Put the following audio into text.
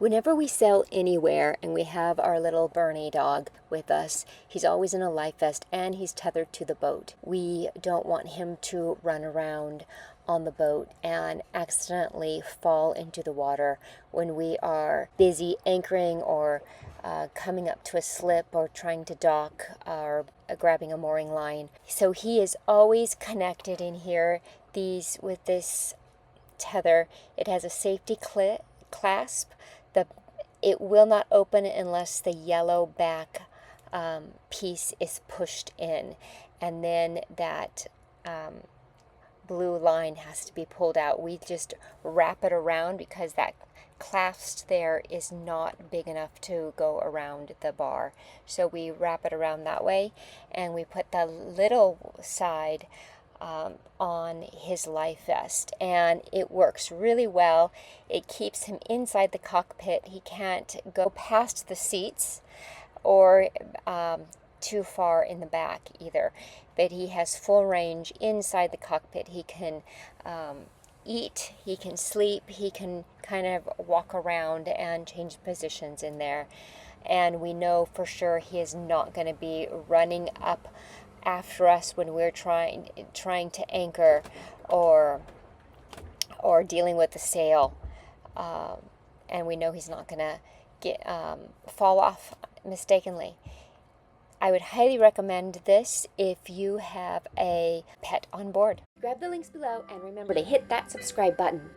Whenever we sail anywhere and we have our little Bernie dog with us, he's always in a life vest and he's tethered to the boat. We don't want him to run around on the boat and accidentally fall into the water when we are busy anchoring or coming up to a slip or trying to dock or grabbing a mooring line. So he is always connected in here with this tether. It has a safety clasp. It will not open unless the yellow back piece is pushed in, and then that blue line has to be pulled out. We just wrap it around because that clasp there is not big enough to go around the bar. So we wrap it around that way, and we put the little side on his life vest, and it works really well. It keeps him inside the cockpit. He can't go past the seats or too far in the back either, but he has full range inside the cockpit. He can eat, he can sleep, he can kind of walk around and change positions in there, and we know for sure he is not going to be running up after us when we're trying to anchor or dealing with the sail, and we know he's not going to fall off mistakenly. I would highly recommend this if you have a pet on board. Grab the links below and remember to hit that subscribe button.